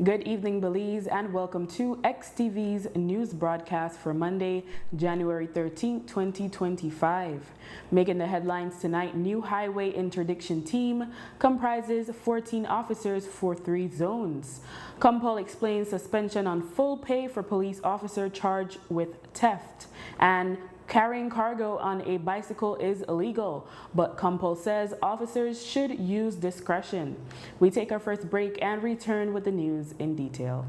Good evening, Belize, and welcome to XTV's news broadcast for Monday, January 13, 2025. Making the headlines tonight, new highway interdiction team comprises 14 officers for 3 zones. Compol explains suspension on full pay for police officer charged with theft, and carrying cargo on a bicycle is illegal, but Compol says officers should use discretion. We take our first break and return with the news in detail.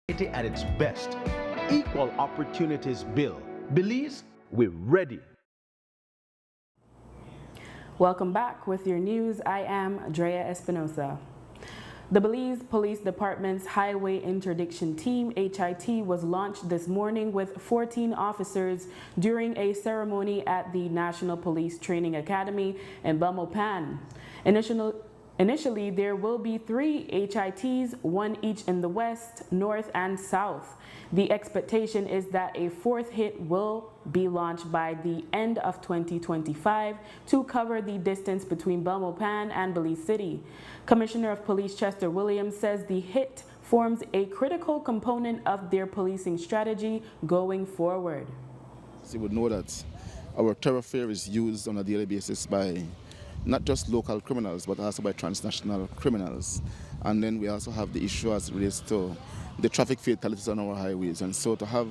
At its best. Equal Opportunities Bill. Belize, we're ready. Welcome back with your news. I am Drea Espinosa. The Belize Police Department's Highway Interdiction Team, HIT, was launched this morning with 14 officers during a ceremony at the National Police Training Academy in Belmopan. Initially, there will be 3 HITs, one each in the west, north, and south. The expectation is that a 4th hit will be launched by the end of 2025 to cover the distance between Belmopan and Belize City. Commissioner of Police Chester Williams says the hit forms a critical component of their policing strategy going forward. So you would know that our thoroughfare is used on a daily basis by not just local criminals, but also by transnational criminals. And then we also have the issue as it relates to the traffic fatalities on our highways. And so to have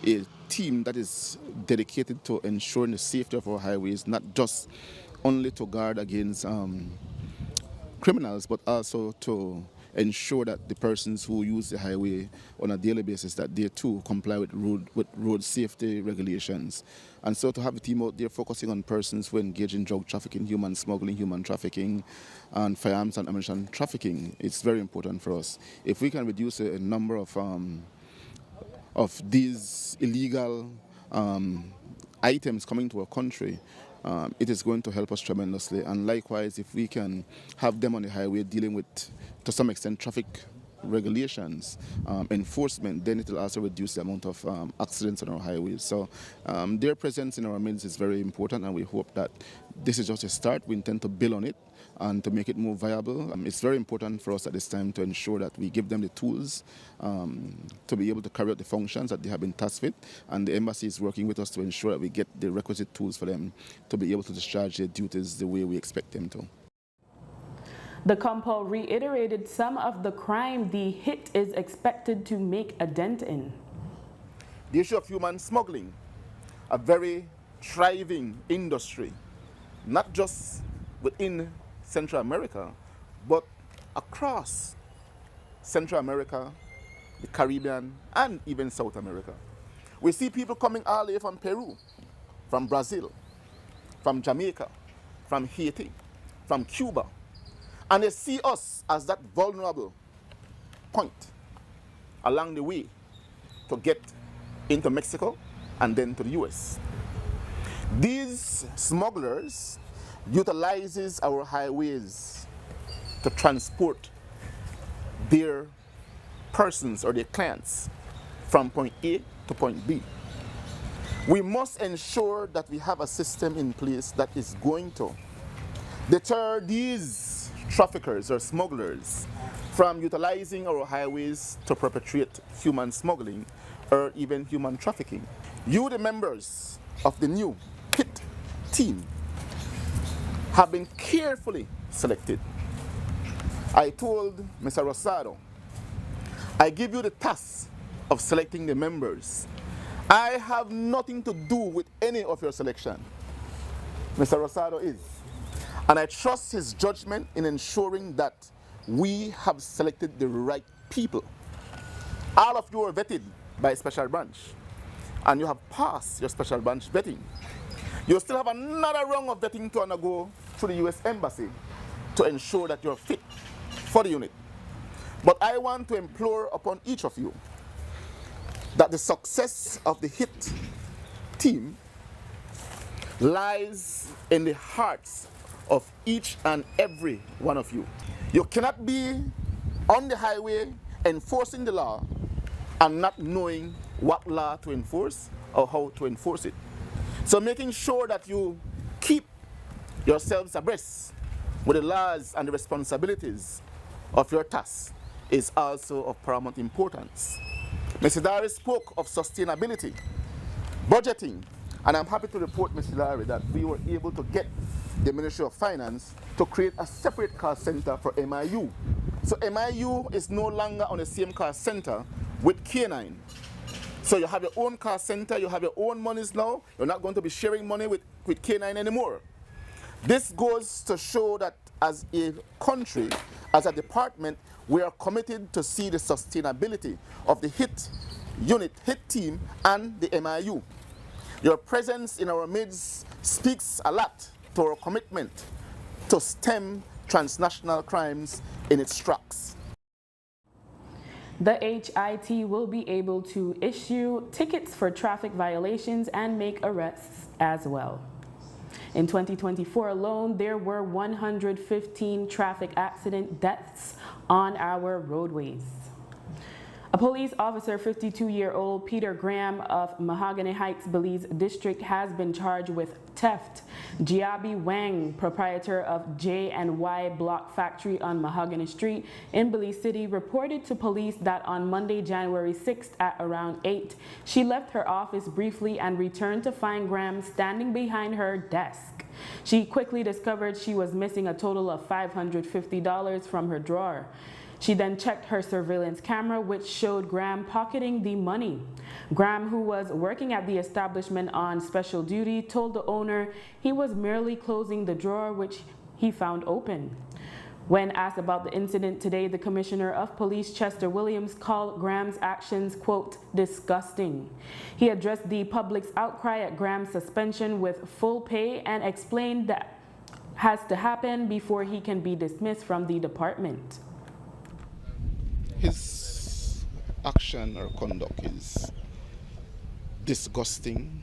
a team that is dedicated to ensuring the safety of our highways, not just only to guard against criminals, but also to ensure that the persons who use the highway on a daily basis, that they too comply with road safety regulations. And so to have a team out there focusing on persons who engage in drug trafficking, human smuggling, human trafficking, and firearms and ammunition trafficking, it's very important for us. If we can reduce a number of these illegal items coming to our country, it is going to help us tremendously. And likewise, if we can have them on the highway dealing with, to some extent, traffic regulations, enforcement, then it will also reduce the amount of accidents on our highways. So their presence in our midst is very important, and we hope that this is just a start. We intend to build on it and to make it more viable. It's very important for us at this time to ensure that we give them the tools to be able to carry out the functions that they have been tasked with, and the embassy is working with us to ensure that we get the requisite tools for them to be able to discharge their duties the way we expect them to. The Compo reiterated some of the crime the hit is expected to make a dent in. The issue of human smuggling, a very thriving industry, not just within Central America, but across Central America, the Caribbean, and even South America. We see people coming all the way from Peru, from Brazil, from Jamaica, from Haiti, from Cuba, and they see us as that vulnerable point along the way to get into Mexico and then to the US. These smugglers utilizes our highways to transport their persons or their clients from point A to point B. We must ensure that we have a system in place that is going to deter these traffickers or smugglers from utilizing our highways to perpetrate human smuggling or even human trafficking. You, the members of the new HIT team, have been carefully selected. I told Mr. Rosado, I give you the task of selecting the members. I have nothing to do with any of your selection. Mr. Rosado is. And I trust his judgment in ensuring that we have selected the right people. All of you are vetted by a special branch, and you have passed your special branch vetting. You still have another round of vetting to undergo through the US Embassy to ensure that you're fit for the unit. But I want to implore upon each of you that the success of the HIT team lies in the hearts of each and every one of you. You cannot be on the highway enforcing the law and not knowing what law to enforce or how to enforce it. So making sure that you keep yourselves abreast with the laws and the responsibilities of your task is also of paramount importance. Mr. Dari spoke of sustainability, budgeting, and I'm happy to report, Mr. Dari, that we were able to get the Ministry of Finance to create a separate cost center for MIU. So MIU is no longer on the same cost center with K9. So you have your own cost center, you have your own monies now, you're not going to be sharing money with K9 anymore. This goes to show that as a country, as a department, We are committed to see the sustainability of the HIT unit, HIT team, and the MIU. Your presence in our midst speaks a lot to our commitment to stem transnational crimes in its tracks. The HIT will be able to issue tickets for traffic violations and make arrests as well. In 2024 alone, there were 115 traffic accident deaths on our roadways. A police officer, 52-year-old Peter Graham of Mahogany Heights, Belize District, has been charged with theft. Jiabi Wang, proprietor of J&Y Block Factory on Mahogany Street in Belize City, reported to police that on Monday, January 6th at around 8, she left her office briefly and returned to find Graham standing behind her desk. She quickly discovered she was missing a total of $550 from her drawer. She then checked her surveillance camera, which showed Graham pocketing the money. Graham, who was working at the establishment on special duty, told the owner he was merely closing the drawer, which he found open. When asked about the incident today, the Commissioner of Police, Chester Williams, called Graham's actions, quote, disgusting. He addressed the public's outcry at Graham's suspension with full pay and explained that has to happen before he can be dismissed from the department. His action or conduct is disgusting.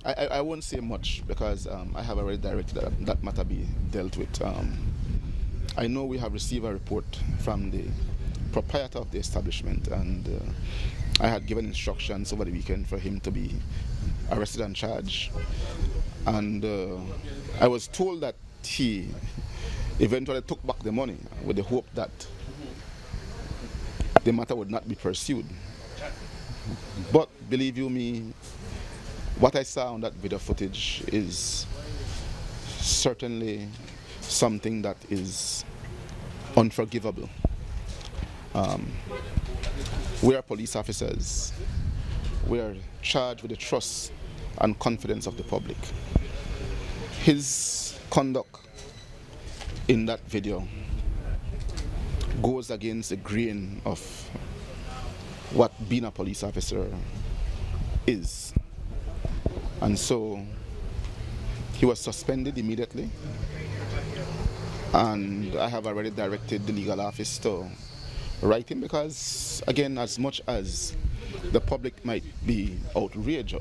I won't say much because I have already directed that matter be dealt with. I know we have received a report from the proprietor of the establishment, and I had given instructions over the weekend for him to be arrested and charged. And I was told that he eventually took back the money with the hope that the matter would not be pursued. But believe you me, what I saw on that video footage is certainly something that is unforgivable. We are police officers. We are charged with the trust and confidence of the public. His conduct in that video goes against the grain of what being a police officer is. And so he was suspended immediately, and I have already directed the legal office to write him because, again, as much as the public might be outraged,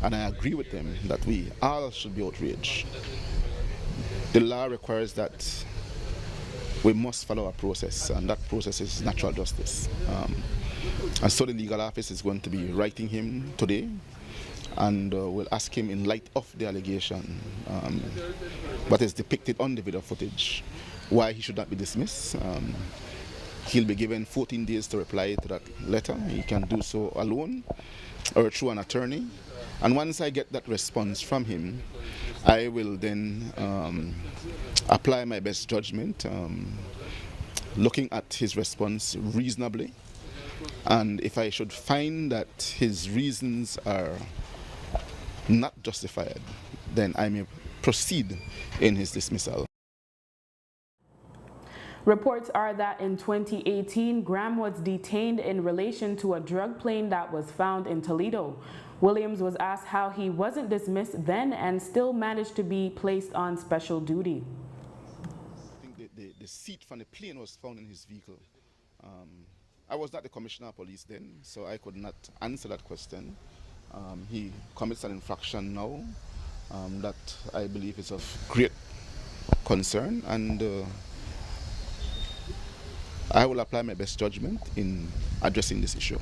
and I agree with them that we all should be outraged, the law requires that we must follow a process, and that process is natural justice. And so the legal office is going to be writing him today, and we'll ask him, in light of the allegation what is depicted on the video footage, why he should not be dismissed. He'll be given 14 days to reply to that letter. He can do so alone or through an attorney. And once I get that response from him, I will then apply my best judgment, looking at his response reasonably. And if I should find that his reasons are not justified, then I may proceed in his dismissal. Reports are that in 2018, Graham was detained in relation to a drug plane that was found in Toledo. Williams was asked how he wasn't dismissed then and still managed to be placed on special duty. I think the seat from the plane was found in his vehicle. I was not the Commissioner of Police then, so I could not answer that question. He commits an infraction now that I believe is of great concern, and I will apply my best judgment in addressing this issue.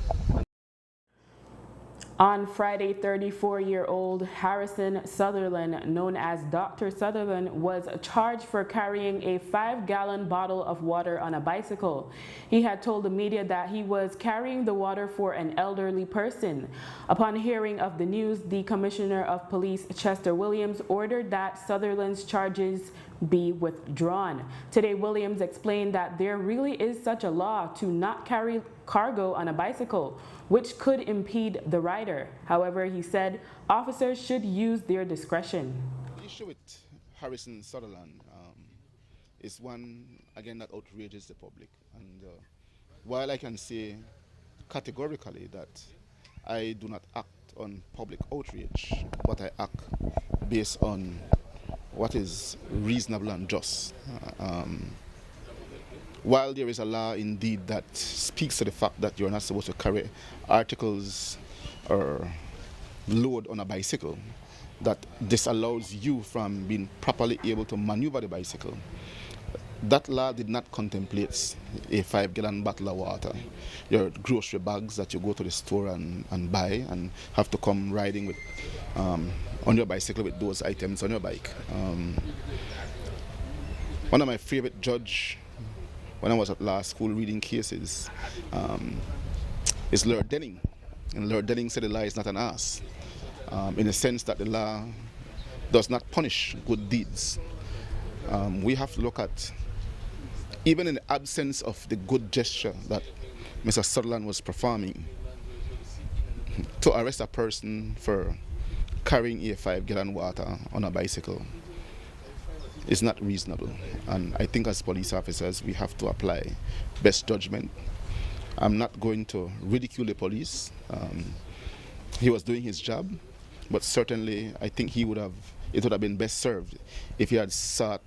On Friday, 34-year-old Harrison Sutherland, known as Dr. Sutherland, was charged for carrying a 5-gallon bottle of water on a bicycle. He had told the media that he was carrying the water for an elderly person. Upon hearing of the news, the Commissioner of Police, Chester Williams, ordered that Sutherland's charges be withdrawn. Today, Williams explained that there really is such a law to not carry cargo on a bicycle, which could impede the rider. However, he said officers should use their discretion. The issue with Harrison Sutherland is one, again, that outrages the public. And while I can say categorically that I do not act on public outrage, but I act based on what is reasonable and just. While there is a law indeed that speaks to the fact that you're not supposed to carry articles or load on a bicycle, that disallows you from being properly able to maneuver the bicycle. That law did not contemplate a 5-gallon bottle of water, your grocery bags that you go to the store and buy and have to come riding with on your bicycle with those items on your bike. One of my favorite judge when I was at law school reading cases is Lord Denning. And Lord Denning said the law is not an ass, in the sense that the law does not punish good deeds. We have to look at, even in the absence of the good gesture that Mr. Sutherland was performing, to arrest a person for carrying a 5-gallon water on a bicycle is not reasonable. And I think as police officers, we have to apply best judgment. I'm not going to ridicule the police. He was doing his job, but certainly I think it would have been best served if he had sought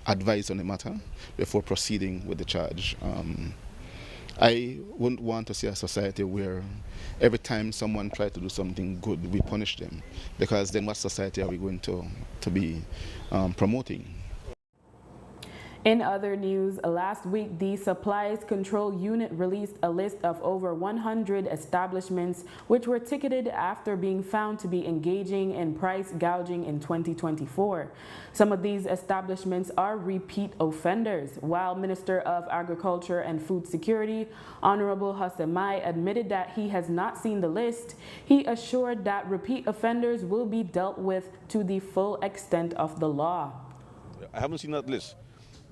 advice on the matter before proceeding with the charge. I wouldn't want to see a society where every time someone tries to do something good, we punish them, because then what society are we going to be promoting? In other news, last week the Supplies Control Unit released a list of over 100 establishments which were ticketed after being found to be engaging in price gouging in 2024. Some of these establishments are repeat offenders. While Minister of Agriculture and Food Security, Honorable Hassemai, admitted that he has not seen the list, he assured that repeat offenders will be dealt with to the full extent of the law. I haven't seen that list.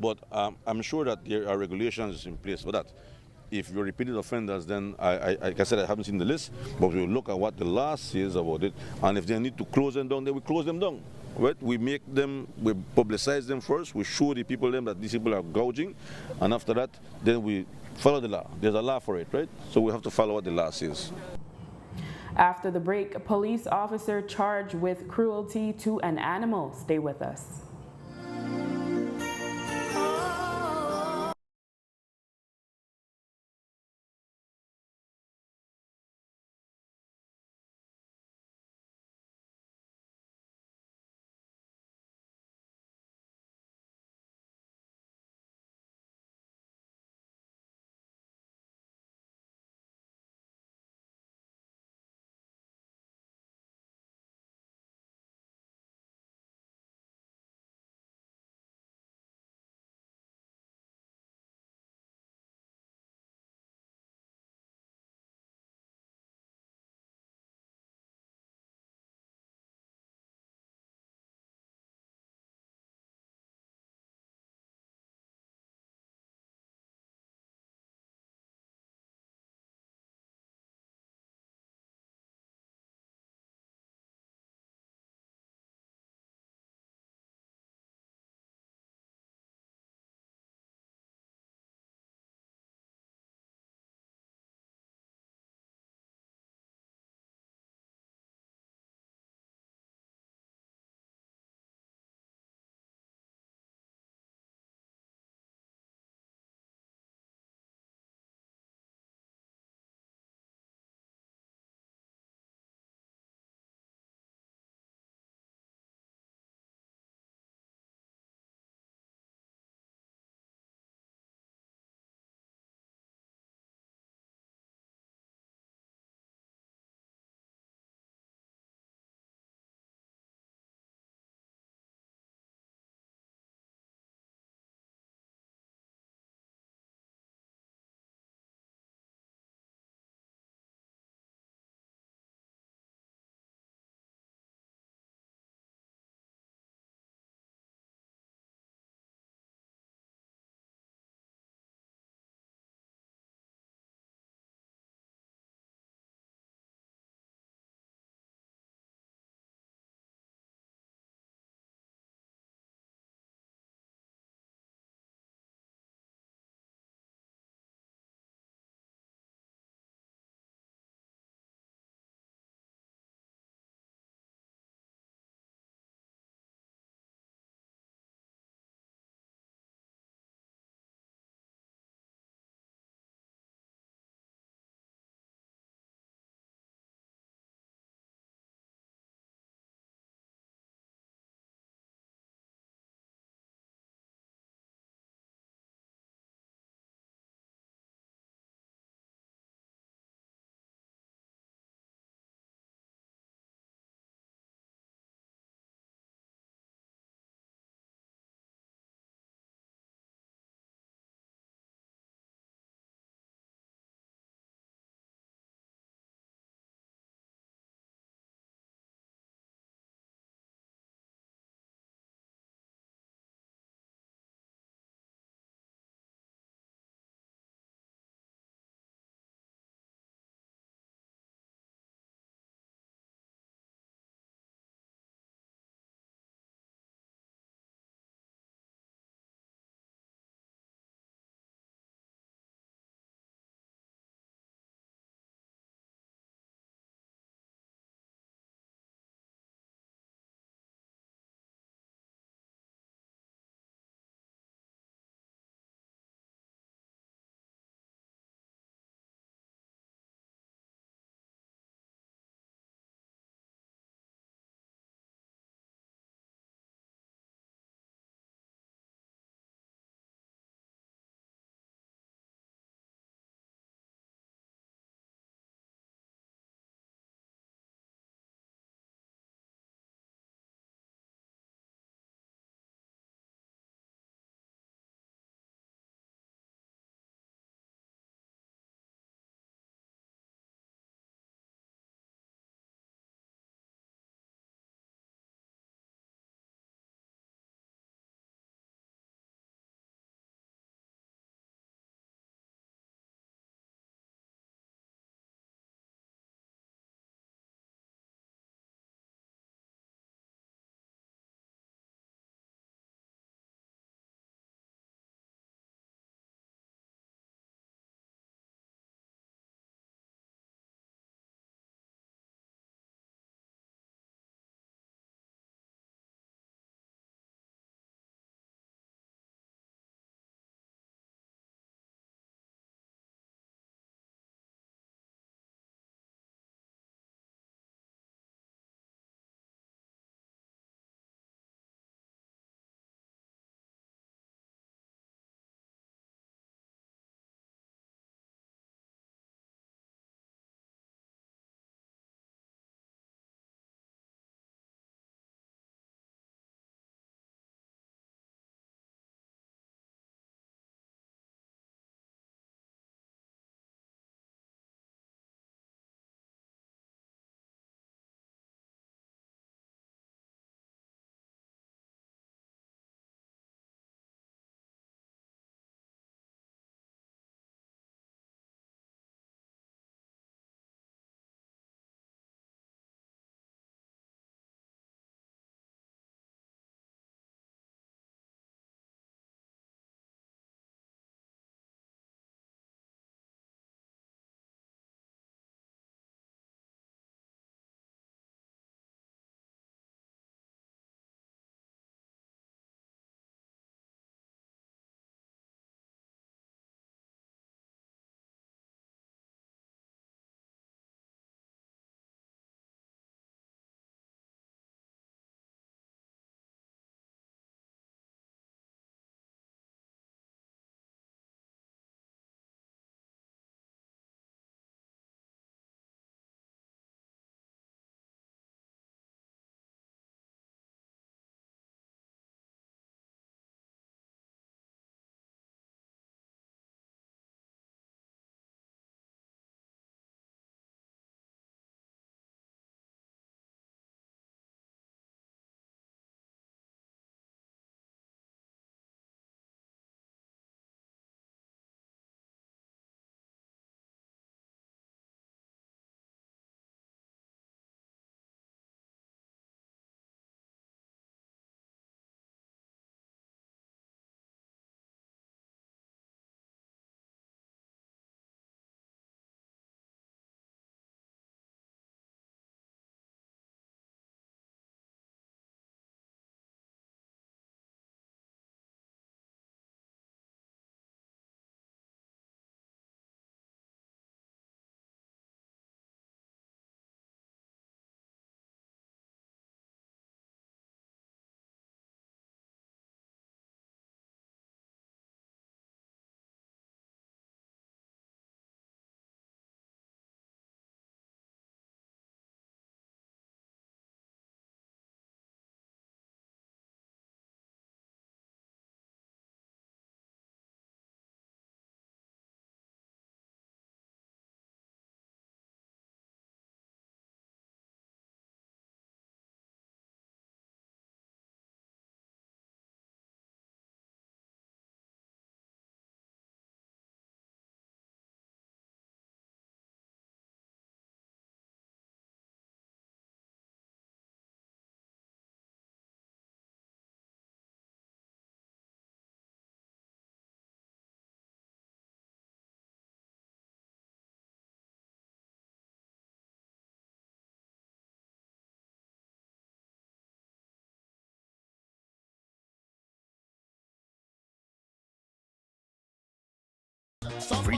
But I'm sure that there are regulations in place for that. If you're repeated offenders, then like I said, I haven't seen the list, but we'll look at what the law says about it. And if they need to close them down, then we close them down. Right? We publicize them first. We show the people them that these people are gouging. And after that, then we follow the law. There's a law for it, right? So we have to follow what the law says. After the break, a police officer charged with cruelty to an animal. Stay with us.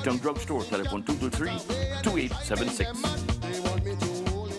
Freetown Drugstore, telephone 223-2876.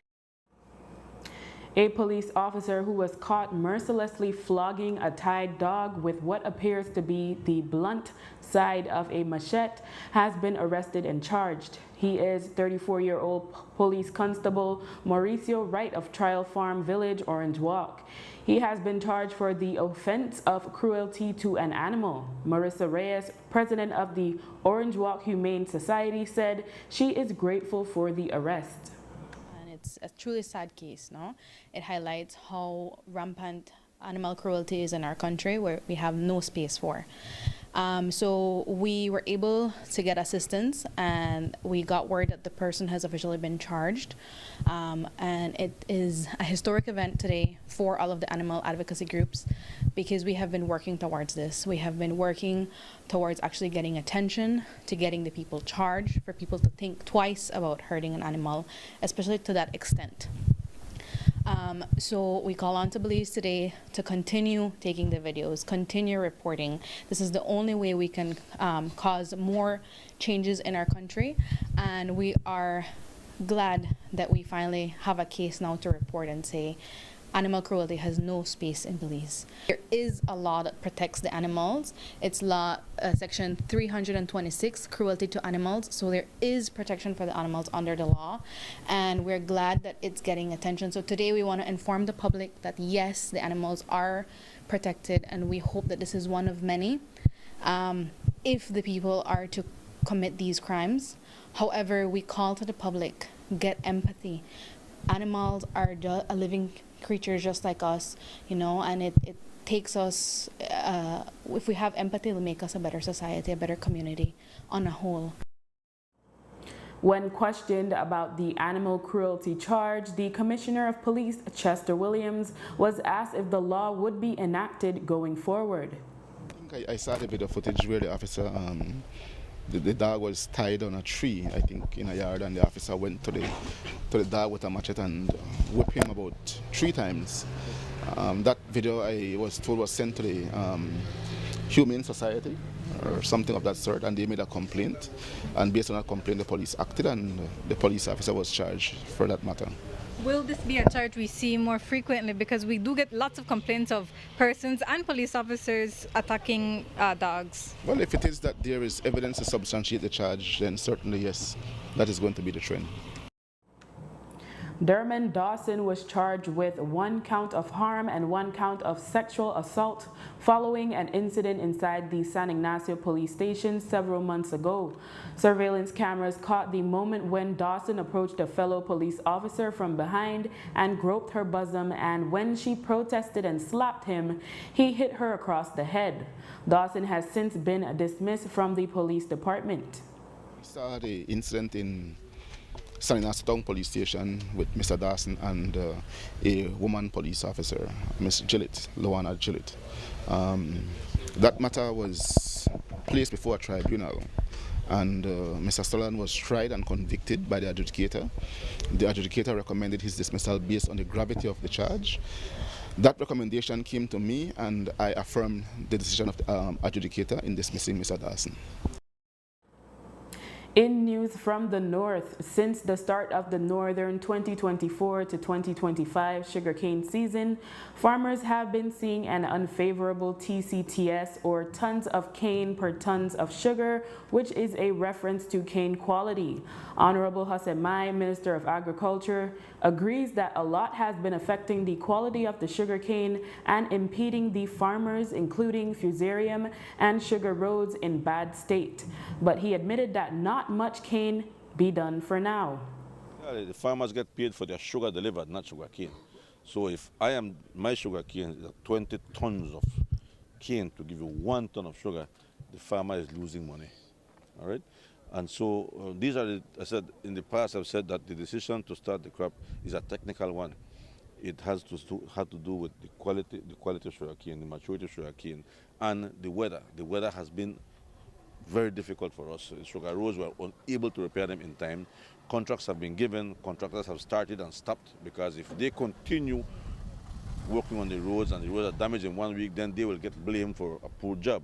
A police officer who was caught mercilessly flogging a tied dog with what appears to be the blunt side of a machete has been arrested and charged. He is 34-year-old police constable Mauricio Wright of Trial Farm Village, Orange Walk. He has been charged for the offense of cruelty to an animal. Marissa Reyes, president of the Orange Walk Humane Society, said she is grateful for the arrest. It's a truly sad case, no? It highlights how rampant animal cruelty is in our country, where we have no space for. So we were able to get assistance, and we got word that the person has officially been charged. And it is a historic event today for all of the animal advocacy groups, because we have been working towards this. We have been working towards actually getting attention, to getting the people charged, for people to think twice about hurting an animal, especially to that extent. So we call on to police today to continue taking the videos, continue reporting. This is the only way we can cause more changes in our country, and we are glad that we finally have a case now to report and say animal cruelty has no space in Belize. There is a law that protects the animals. It's law section 326, cruelty to animals. So there is protection for the animals under the law, and we're glad that it's getting attention. So today we want to inform the public that yes, the animals are protected, and we hope that this is one of many if the people are to commit these crimes. However, we call to the public, get empathy. Animals are a living creatures just like us, you know, and it takes us, if we have empathy, it'll make us a better society, a better community on a whole. When questioned about the animal cruelty charge, the Commissioner of Police, Chester Williams, was asked if the law would be enacted going forward. I saw the video footage where the officer, the dog was tied on a tree, I think, in a yard, and the officer went to the dog with a machete and whipped him about 3 times. That video, I was told, was sent to the Humane Society or something of that sort, and they made a complaint. And based on that complaint, the police acted, and the police officer was charged for that matter. Will this be a charge we see more frequently? Because we do get lots of complaints of persons and police officers attacking dogs. Well, if it is that there is evidence to substantiate the charge, then certainly yes, that is going to be the trend. Dermond Dawson was charged with 1 count of harm and 1 count of sexual assault following an incident inside the San Ignacio police station several months ago. Surveillance cameras caught the moment when Dawson approached a fellow police officer from behind and groped her bosom, and when she protested and slapped him, he hit her across the head. Dawson has since been dismissed from the police department. We saw the incident in San Ignacio Police Station with Mr. Dawson and a woman police officer, Miss Gillett, Luana Gillett. That matter was placed before a tribunal, and Mr. Stolan was tried and convicted by the adjudicator. The adjudicator recommended his dismissal based on the gravity of the charge. That recommendation came to me, and I affirmed the decision of the adjudicator in dismissing Mr. Dawson. In news from the north, since the start of the northern 2024 to 2025 sugarcane season, farmers have been seeing an unfavorable TCTS, or tons of cane per tons of sugar, which is a reference to cane quality. Honorable Hassan Mai, Minister of Agriculture, agrees that a lot has been affecting the quality of the sugarcane and impeding the farmers, including fusarium and sugar roads, in bad state. But he admitted that not much can be done for now. Yeah, the farmers get paid for their sugar delivered, not sugar cane. So if my sugar cane is 20 tons of cane to give you 1 ton of sugar, the farmer is losing money. All right? And so these are I said in the past, I've said that the decision to start the crop is a technical one. It has to do with the quality of sugar cane, the maturity of sugar cane, and the weather. The weather has been very difficult for us. Sugar roads were unable to repair them in time. Contracts have been given, contractors have started and stopped, because if they continue working on the roads and the roads are damaged in 1 week, then they will get blamed for a poor job.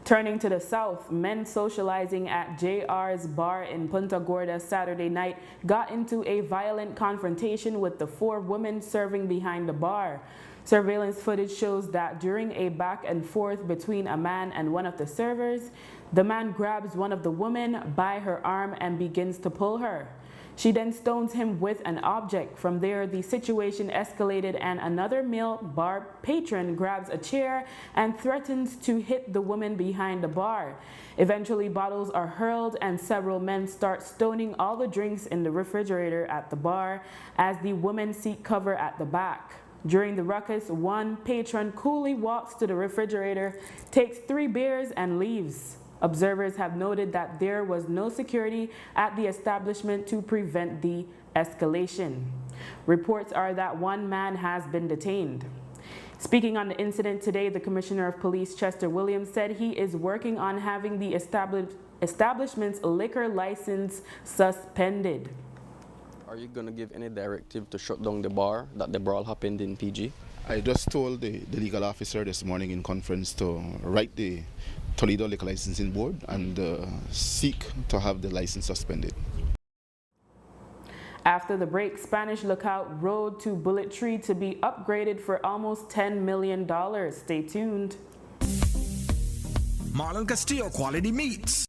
Turning to the south, men socializing at JR's bar in Punta Gorda Saturday night got into a violent confrontation with the 4 women serving behind the bar. Surveillance footage shows that during a back and forth between a man and one of the servers, the man grabs one of the women by her arm and begins to pull her. She then stones him with an object. From there, the situation escalated and another male bar patron grabs a chair and threatens to hit the woman behind the bar. Eventually, bottles are hurled and several men start stoning all the drinks in the refrigerator at the bar as the women seek cover at the back. During the ruckus, one patron coolly walks to the refrigerator, takes 3 beers and leaves. Observers have noted that there was no security at the establishment to prevent the escalation. Reports are that 1 man has been detained. Speaking on the incident today, the Commissioner of Police, Chester Williams, said he is working on having the establishment's liquor license suspended. Are you going to give any directive to shut down the bar that the brawl happened in PG? I just told the legal officer this morning in conference to write the Toledo Liquor Licensing Board and seek to have the license suspended. After the break, Spanish Lookout Road to Bullet Tree to be upgraded for almost $10 million. Stay tuned. Marlon Castillo Quality Meats.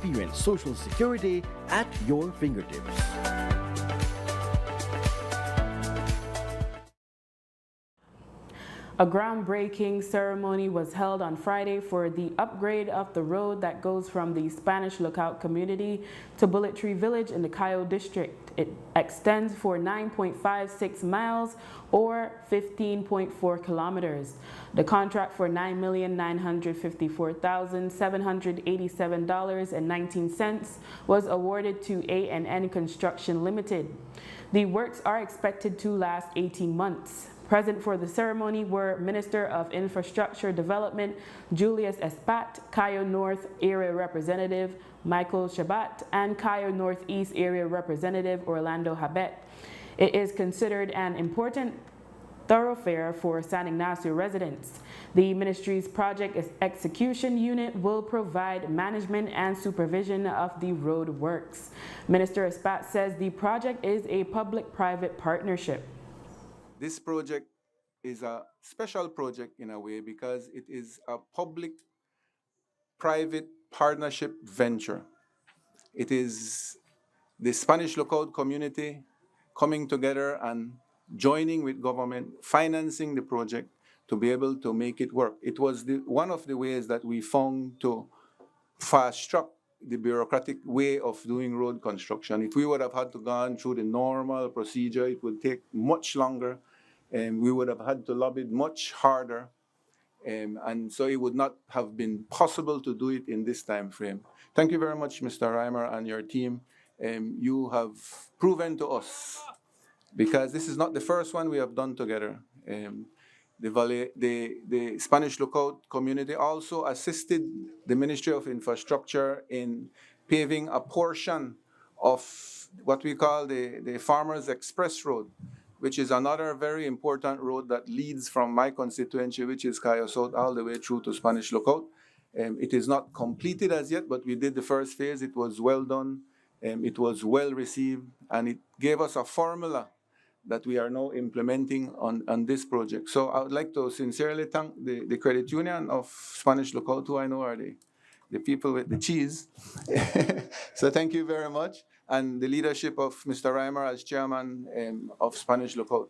experience Social Security at your fingertips. A groundbreaking ceremony was held on Friday for the upgrade of the road that goes from the Spanish Lookout community to Bullet Tree Village in the Cayo district. It extends for 9.56 miles or 15.4 kilometers. The contract for $9,954,787.19 was awarded to A&N Construction Limited. The works are expected to last 18 months. Present for the ceremony were Minister of Infrastructure Development Julius Espat, Cayo North Area Representative Michael Shabat, and Cayo Northeast Area Representative Orlando Habet. It is considered an important thoroughfare for San Ignacio residents. The ministry's project execution unit will provide management and supervision of the road works. Minister Espat says the project is a public-private partnership. This project is a special project in a way because it is a public-private partnership venture. It is the Spanish Lookout community coming together and joining with government, financing the project to be able to make it work. It was one of the ways that we found to fast-track the bureaucratic way of doing road construction. If we would have had to go through the normal procedure, it would take much longer, and we would have had to lobby much harder, and so it would not have been possible to do it in this time frame. Thank you very much, Mr. Reimer and your team. You have proven to us, because this is not the first one we have done together. The Spanish Lookout community also assisted the Ministry of Infrastructure in paving a portion of what we call the Farmers Express Road, which is another very important road that leads from my constituency, which is Cayo South, all the way through to Spanish Lookout. It is not completed as yet, but we did the first phase. It was well done, it was well received, and it gave us a formula that we are now implementing on this project. So I would like to sincerely thank the credit union of Spanish Lookout, who I know are the people with the cheese. So thank you very much. And the leadership of Mr. Reimer as chairman of Spanish Lookout.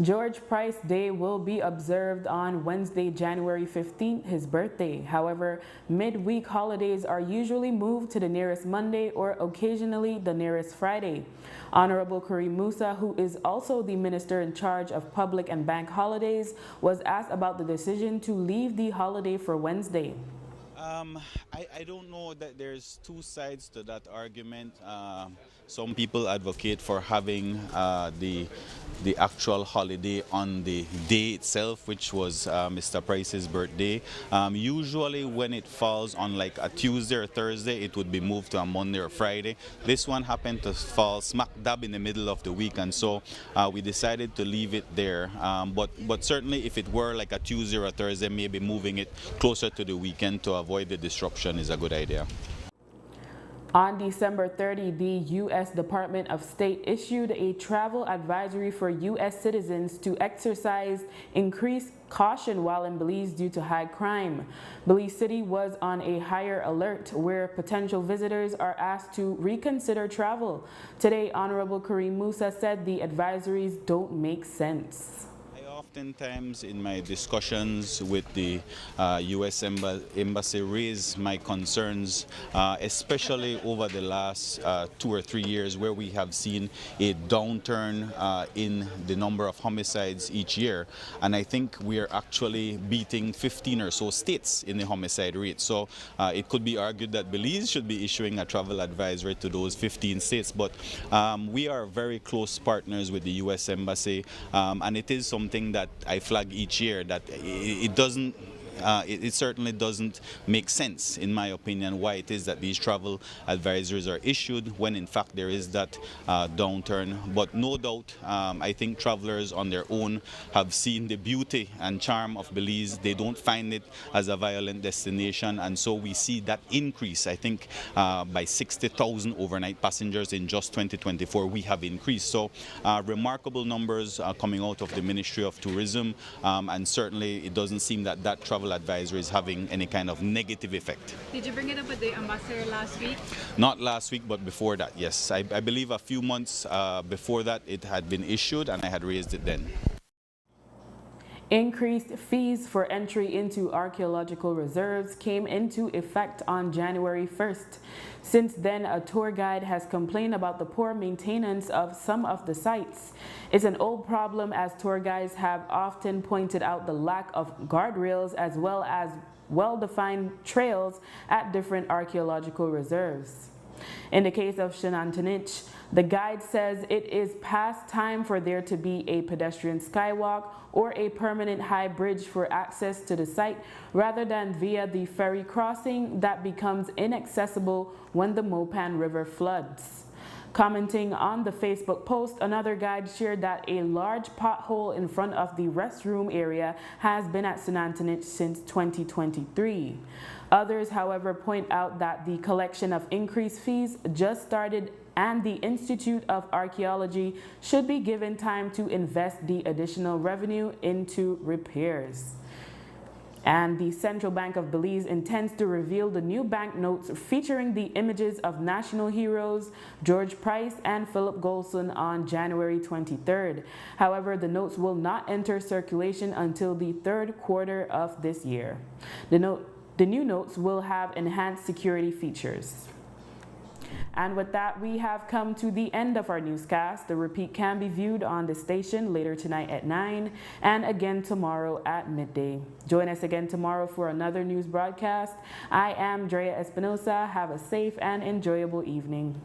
George Price Day will be observed on Wednesday, January 15th, his birthday. However, midweek holidays are usually moved to the nearest Monday or occasionally the nearest Friday. Honorable Kareem Musa, who is also the minister in charge of public and bank holidays, was asked about the decision to leave the holiday for Wednesday. I don't know that there's two sides to that argument. Some people advocate for having the actual holiday on the day itself, which was Mr. Price's birthday. Usually when it falls on like a Tuesday or Thursday, it would be moved to a Monday or Friday. This one happened to fall smack dab in the middle of the week, and so we decided to leave it there. But certainly if it were like a Tuesday or a Thursday, maybe moving it closer to the weekend to avoid the disruption is a good idea. On December 30, the U.S. Department of State issued a travel advisory for U.S. citizens to exercise increased caution while in Belize due to high crime. Belize City was on a higher alert where potential visitors are asked to reconsider travel. Today, Honorable Kareem Musa said the advisories don't make sense. Oftentimes in my discussions with the U.S. Embassy raise my concerns, especially over the last 2 or 3 years where we have seen a downturn in the number of homicides each year. And I think we are actually beating 15 or so states in the homicide rate. So it could be argued that Belize should be issuing a travel advisory to those 15 states. But we are very close partners with the U.S. Embassy, and it is something that I flag each year that it certainly doesn't make sense, in my opinion, why it is that these travel advisories are issued when in fact there is that downturn. But no doubt, I think travelers on their own have seen the beauty and charm of Belize. They don't find it as a violent destination, and so we see that increase. I think by 60,000 overnight passengers in just 2024 we have increased. So remarkable numbers coming out of the Ministry of Tourism, and certainly it doesn't seem that that travel travel advisory is having any kind of negative effect. Did you bring it up with the ambassador last week? Not last week, but before that, yes. I believe a few months before that it had been issued, and I had raised it then. Increased fees for entry into archaeological reserves came into effect on January 1st. Since then, a tour guide has complained about the poor maintenance of some of the sites. It's an old problem, as tour guides have often pointed out the lack of guardrails as well as well-defined trails at different archaeological reserves. In the case of Shenantonich, the guide says it is past time for there to be a pedestrian skywalk or a permanent high bridge for access to the site, rather than via the ferry crossing that becomes inaccessible when the Mopan River floods. Commenting on the Facebook post, another guide shared that a large pothole in front of the restroom area has been at Shenantonich since 2023. Others, however, point out that the collection of increased fees just started, and the Institute of Archaeology should be given time to invest the additional revenue into repairs. And the Central Bank of Belize intends to reveal the new banknotes featuring the images of national heroes George Price and Philip Golson on January 23rd. However, the notes will not enter circulation until the third quarter of this year. The new notes will have enhanced security features. And with that, we have come to the end of our newscast. The repeat can be viewed on the station later tonight at 9 and again tomorrow at midday. Join us again tomorrow for another news broadcast. I am Drea Espinosa. Have a safe and enjoyable evening.